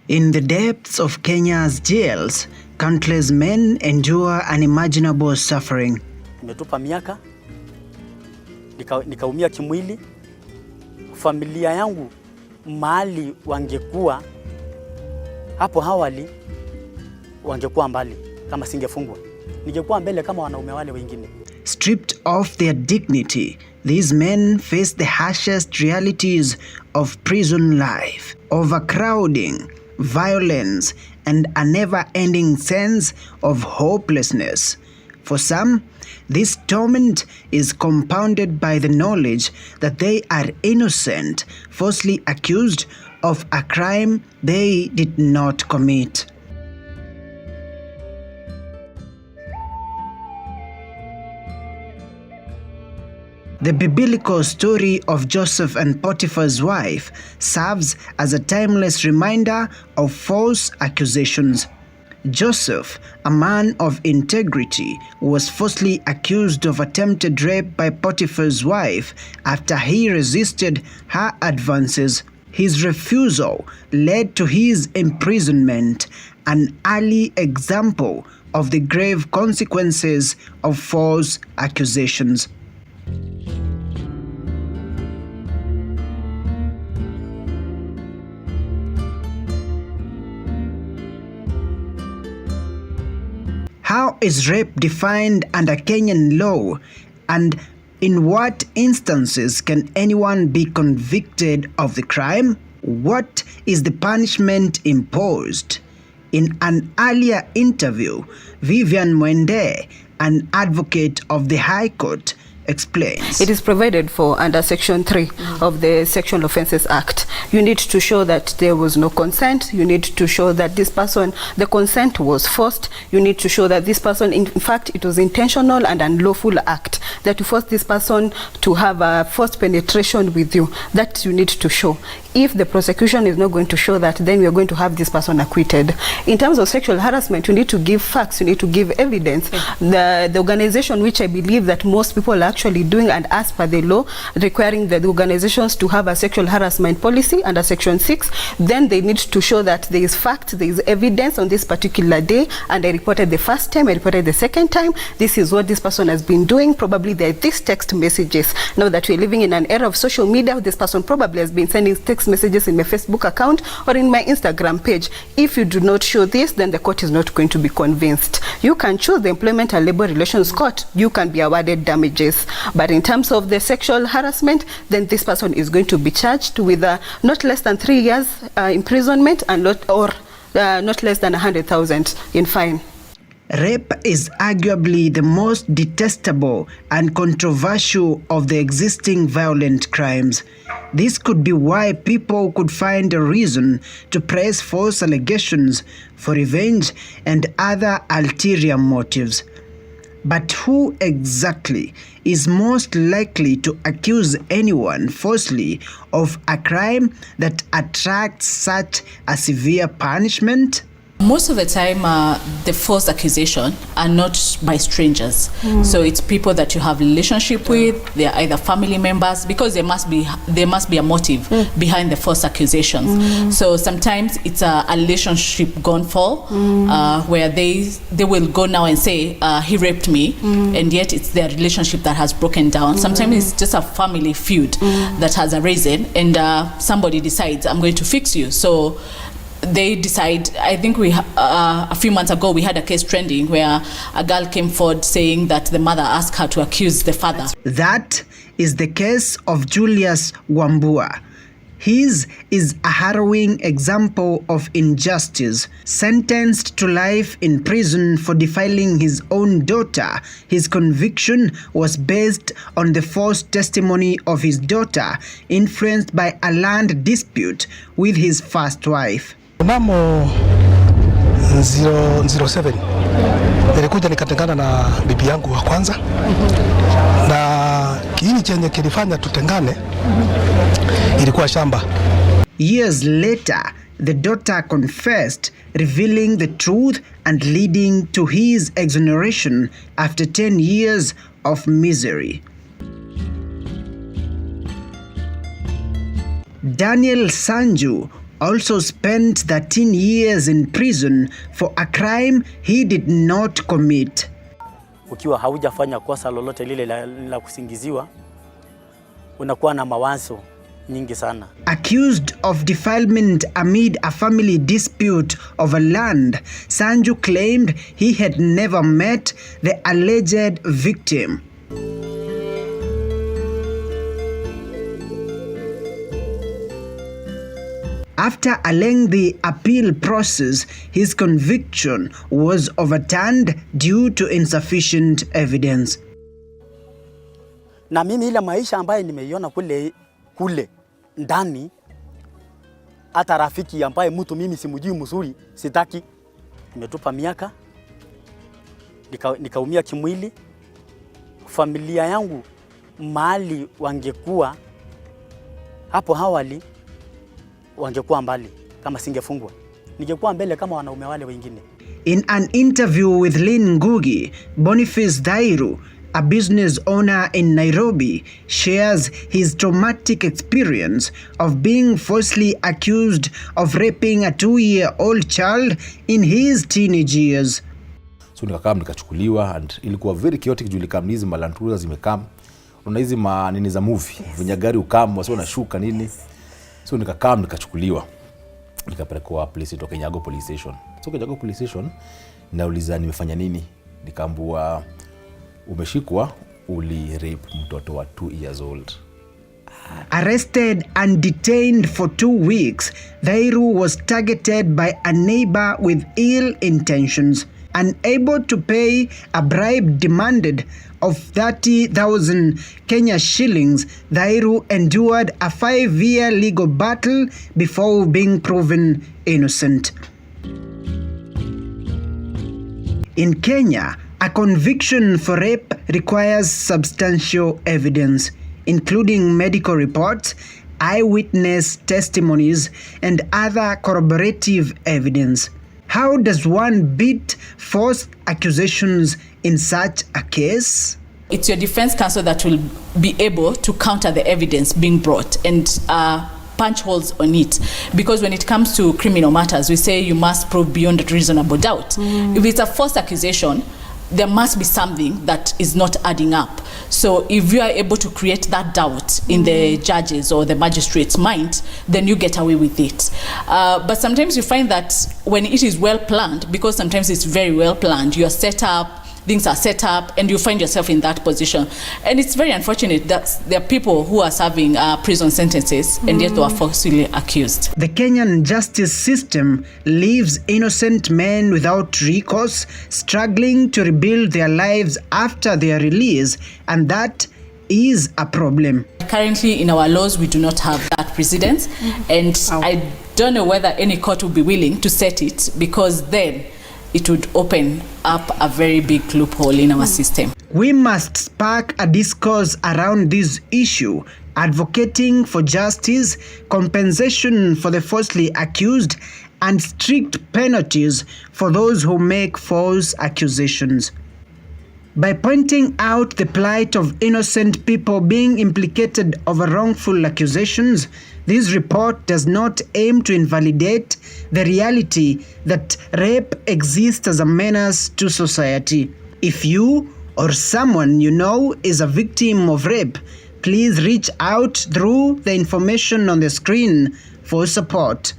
In the depths of Kenya's jails, countless men endure unimaginable suffering. Nimetupa miaka, nikaumia kimwili. Familia yangu mahali wangekuwa hapo awali wangekuwa mbali kama singefungwa. Ningekuwa mbele kama wanaume wale wengine. Stripped of their dignity, these men face the harshest realities of prison life: overcrowding, violence, and a never-ending sense of hopelessness. For some, this torment is compounded by the knowledge that they are innocent, falsely accused of a crime they did not commit. The biblical story of Joseph and Potiphar's wife serves as a timeless reminder of false accusations. Joseph, a man of integrity, was falsely accused of attempted rape by Potiphar's wife after he resisted her advances. His refusal led to his imprisonment, an early example of the grave consequences of false accusations. How is rape defined under Kenyan law, and in what instances can anyone be convicted of the crime? What is the punishment imposed? In an earlier interview, Vivian Mwende, an advocate of the High Court, explains. It is provided for under Section 3 of the Sexual Offences Act. You need to show that there was no consent. You need to show that this person, the consent was forced. You need to show that this person, in fact, it was intentional and unlawful act, that you forced this person to have a forced penetration with you. That you need to show. If the prosecution is not going to show that, then we are going to have this person acquitted. In terms of sexual harassment, you need to give facts, you need to give evidence. The organization, which I believe that most people are actually doing, and as per the law, requiring the organizations to have a sexual harassment policy under Section 6, then they need to show that there is fact, there is evidence on this particular day, and I reported the first time, I reported the second time, this is what this person has been doing. Probably there are these text messages. Now that we're living in an era of social media, this person probably has been sending text messages in my Facebook account or in my Instagram page. If you do not show this, then the court is not going to be convinced. You can choose the Employment and Labor Relations Court. You can be awarded damages. But in terms of the sexual harassment, then this person is going to be charged with not less than 3 years imprisonment and not less than 100,000 in fine. Rape is arguably the most detestable and controversial of the existing violent crimes. This could be why people could find a reason to press false allegations for revenge and other ulterior motives. But who exactly is most likely to accuse anyone falsely of a crime that attracts such a severe punishment? Most of the time, the false accusation are not by strangers. So it's people that you have relationship with. They are either family members, because there must be a motive behind the false accusations. So sometimes it's a relationship gone foul, where they will go now and say he raped me, and yet it's their relationship that has broken down. Sometimes it's just a family feud that has arisen, and somebody decides, I'm going to fix you. So they decide. I think a few months ago we had a case trending where a girl came forward saying that the mother asked her to accuse the father. That is the case of Julius Wambua. His is a harrowing example of injustice. Sentenced to life in prison for defiling his own daughter, his conviction was based on the false testimony of his daughter, influenced by a land dispute with his first wife. Mnamo 007 nilikuja nikatengana na bibi yangu wa kwanza, na kiini chenye kilifanya tutengane ilikuwa shamba. Years later, the daughter confessed, revealing the truth and leading to his exoneration after 10 years of misery. Daniel Sanju also spent 13 years in prison for a crime he did not commit. Ukiwa haujafanya kosa lolote lile la kusingiziwa, unakuwa na mawazo nyingi sana. Accused of defilement amid a family dispute over land, Sanju claimed he had never met the alleged victim. After a lengthy appeal process, his conviction was overturned due to insufficient evidence. Na mimi ile maisha ambaye nimeiona kule ndani, hata rafiki ambaye mtu mimi simjui mzuri sitaki, nimetupa miaka, nikaumia kimwili. Familia yangu mahali wangekuwa hapo awali, wangekuwa mbali kama singefungwa, ningekuwa mbele kama wanaume wale wengine. In an interview with Lynn Ngugi, Boniface Dhairu, a business owner in Nairobi, shares his traumatic experience of being falsely accused of raping a 2-year-old child in his teenage years. So nikachukuliwa, and ilikuwa very chaotic juu likam hizi malantuza zimekam. Una hizi nini za movie, vinyagari ukam, wasi wanashuka nini. So nikachukuliwa. Nikapelekwa police to Kenyago police station. So Kenyago police station, nauliza nimefanya nini? Nikaambiwa umeshikwa, uli rape mtoto wa 2 years old. Arrested and detained for 2 weeks, Dhairu was targeted by a neighbor with ill intentions. Unable to pay a bribe demanded of 30,000 Kenya shillings, Dhairu endured a 5-year legal battle before being proven innocent. In Kenya, a conviction for rape requires substantial evidence, including medical reports, eyewitness testimonies, and other corroborative evidence. How does one beat false accusations in such a case? It's your defense counsel that will be able to counter the evidence being brought and punch holes on it. Because when it comes to criminal matters, we say you must prove beyond a reasonable doubt. If it's a false accusation, there must be something that is not adding up. So if you are able to create that doubt in the judges or the magistrate's mind, then you get away with it. But sometimes you find that when it is well planned, because sometimes it's very well planned, you are set up, things are set up, and you find yourself in that position. And it's very unfortunate that there are people who are serving prison sentences and yet they are falsely accused. The Kenyan justice system leaves innocent men without recourse, struggling to rebuild their lives after their release, and that is a problem. Currently in our laws, we do not have that precedence, and I don't know whether any court will be willing to set it, because then it would open up a very big loophole in our system. We must spark a discourse around this issue, advocating for justice, compensation for the falsely accused, and strict penalties for those who make false accusations. By pointing out the plight of innocent people being implicated over wrongful accusations, this report does not aim to invalidate the reality that rape exists as a menace to society. If you or someone you know is a victim of rape, please reach out through the information on the screen for support.